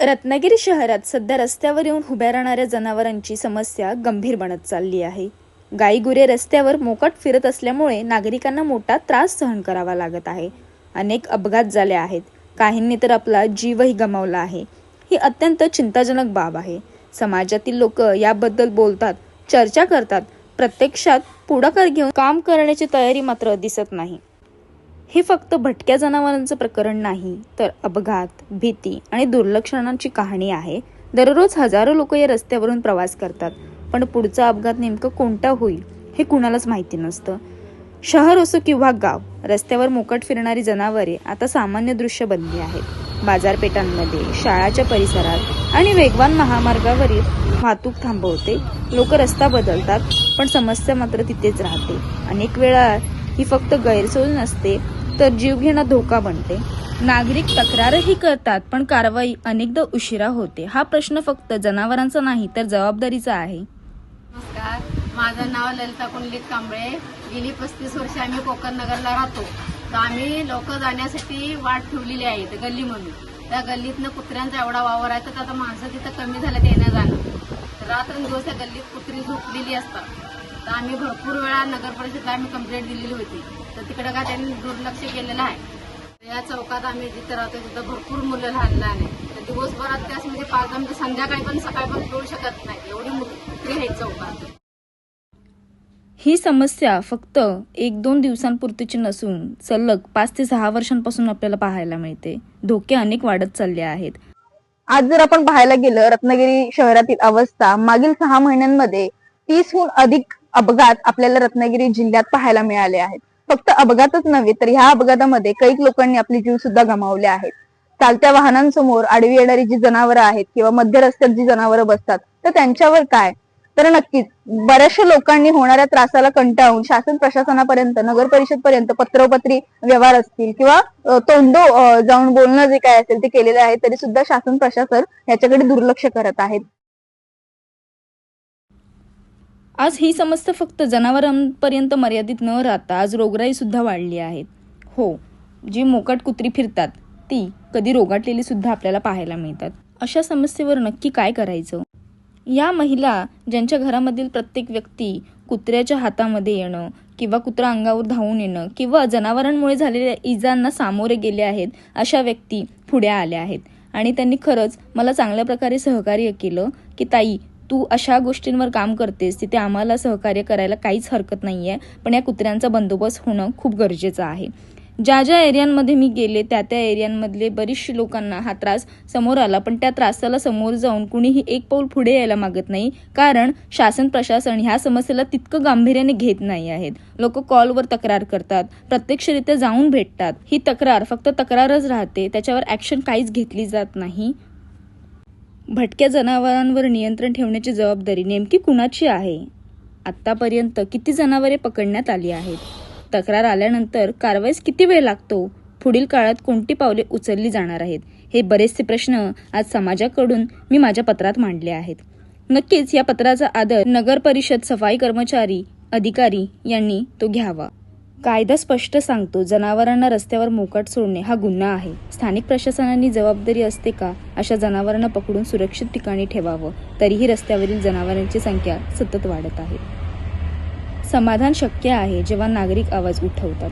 रत्नागिरी शहरात सध्या रस्त्यावर येऊन उभ्या राहणाऱ्या जनावरांची समस्या गंभीर बनत चालली आहे. गाई-गुरे रस्त्यावर मोकाट फिरत असल्यामुळे नागरिकांना मोठा त्रास सहन करावा लागत आहे. अनेक अपघात झाले आहेत. काहींनी तर आपला जीवही गमावला आहे. ही अत्यंत चिंताजनक बाब आहे. समाजातील लोक याबद्दल बोलतात, चर्चा करतात, प्रत्यक्षात पुढाकार घेऊन काम करण्याची तयारी मात्र दिसत नाही. हे फक्त भटक्या जनावरांचं प्रकरण नाही, तर अपघात, भीती आणि दुर्लक्षणाची कहाणी आहे. दररोज हजारो लोक या रस्त्यावरून प्रवास करतात, पण पुढचा अपघात नेमकं कोणता होईल हे कुणालाच माहिती नसतं. शहर असो किंवा गाव, रस्त्यावर मोकाट फिरणारी जनावरे आता सामान्य दृश्य बनली आहेत. बाजारपेठांमध्ये, शाळाच्या परिसरात आणि वेगवान महामार्गावरील वाहतूक थांबवते. लोक रस्ता बदलतात, पण समस्या मात्र तिथेच राहते. अनेक वेळा ही फक्त गैरसोय नसते, तर जीवघेणा धोका बनते. नागरिक तक्रारही करतात, पण कारवाई अनेकदा उशिरा होते. हा प्रश्न फक्त जनावरांचा नाही, तर जबाबदारीचा आहे. नमस्कार, माझं नाव ललिता कुंडलिक कांबळे. गेली 35 वर्ष आम्ही कोकण नगरला राहतो. तर आम्ही लोक जाण्यासाठी वाट ठेवलेली आहे गल्लीमधून. त्या गल्लीतनं कुत्र्यांचा एवढा वावर आहे, तर आता माणसं तिथं कमी झालं येणं जाणं. रात्रंदिवस त्या गल्लीत कुत्री झोपलेली असतात. तर आम्ही भरपूर वेळा नगर परिषदेला आम्ही कंप्लेंट दिलेली होती, तर तिकडे काय त्यांनी दुर्लक्ष केलेलं आहे. या चौकात आम्ही जिथं राहतो तिथं भरपूर मुलं लहान लहान आहे. तर दिवसभरात त्यास म्हणजे 5 मिनिटं संध्याकाळी पण सकाळी पण करू शकत नाही, एवढी कुत्री आहेत चौकात. ही समस्या फक्त 1-2 दिवसांपुरतीची नसून सलग 5 ते 6 वर्षांपासून आपल्याला पाहायला मिळते. धोके अनेक वाढत चालले आहेत. आज जर आपण पाहायला गेलं रत्नागिरी शहरातील अवस्था, मागील 6 महिन्यांमध्ये 30हून अधिक अपघात आपल्याला रत्नागिरी जिल्ह्यात पाहायला मिळाले आहेत. फक्त अपघातच नव्हे, तर ह्या अपघातामध्ये कैक लोकांनी आपले जीव सुद्धा गमावले आहेत. चालत्या वाहनांसमोर आडवी येणारी जी जनावरं आहेत किंवा मध्य रस्त्यात जी जनावरं बसतात, तर त्यांच्यावर काय? तर नक्कीच बऱ्याचशा लोकांनी होणाऱ्या त्रासाला कंटाळून शासन प्रशासनापर्यंत, नगर परिषद पर्यंत पत्रोपत्री व्यवहार असतील किंवा तोंडो जाऊन बोलणं जे काय असेल ते केलेले आहे, तरी सुद्धा शासन प्रशासन याच्याकडे दुर्लक्ष करत आहेत. आज ही समस्या फक्त जनावरांपर्यंत मर्यादित न राहता आज रोगराई सुद्धा वाढली आहे. हो, जी मोकाट कुत्री फिरतात ती कधी रोगाटलेली सुद्धा आपल्याला पाहायला मिळतात. अशा समस्येवर नक्की काय करायचं? या महिला ज्यांच्या घरामधील प्रत्येक व्यक्ती कुत्र्याच्या हातामध्ये येणं किंवा कुत्रा अंगावर धावून येणं किंवा जनावरांमुळे झालेल्या इजांना सामोरे गेले आहेत, अशा व्यक्ती पुढे आल्या आहेत आणि त्यांनी खरंच मला चांगल्या प्रकारे सहकार्य केलं की ताई, तू अशा गोष्टींवर काम करतेस, तिथे आम्हाला सहकार्य करायला काहीच हरकत नाहीये, पण या कुत्र्यांचा बंदोबस्त होणं खूप गरजेचं आहे. ज्या ज्या एरियांमध्ये मी गेले त्या त्या एरियांमधले बरीचशी लोकांना हा त्रास समोर आला, पण त्या त्रासाला समोर जाऊन कुणीही एक पाऊल पुढे यायला मागत नाही, कारण शासन प्रशासन ह्या समस्येला तितकं गांभीर्याने घेत नाही आहेत. लोक कॉलवर तक्रार करतात, प्रत्यक्षरित्या जाऊन भेटतात. ही तक्रार फक्त तक्रारच राहते, त्याच्यावर ॲक्शन काहीच घेतली जात नाही. भटक्या जनावरांवर नियंत्रण ठेवण्याची जबाबदारी नेमकी कुणाची आहे? आत्तापर्यंत किती जनावरे पकडण्यात आली आहेत? तक्रार आल्यानंतर कारवाईस किती वेळ लागतो? पुढील काळात कोणती पावले उचलली जाणार आहेत? हे बरेचसे प्रश्न आज समाजाकडून मी माझ्या पत्रात मांडले आहेत. नक्कीच या पत्राचा आदर नगर परिषद, सफाई कर्मचारी, अधिकारी यांनी तो घ्यावा. कायदा स्पष्ट सांगतो, जनावरांना रस्त्यावर मोकाट सोडणे हा गुन्हा आहे. स्थानिक प्रशासनाची जबाबदारी असते का अशा जनावरांना पकडून सुरक्षित ठिकाणी ठेवावं? तरीही रस्त्यावरील जनावरांची संख्या सतत वाढत आहे. समाधान शक्य आहे जेव्हा नागरिक आवाज उठवतात.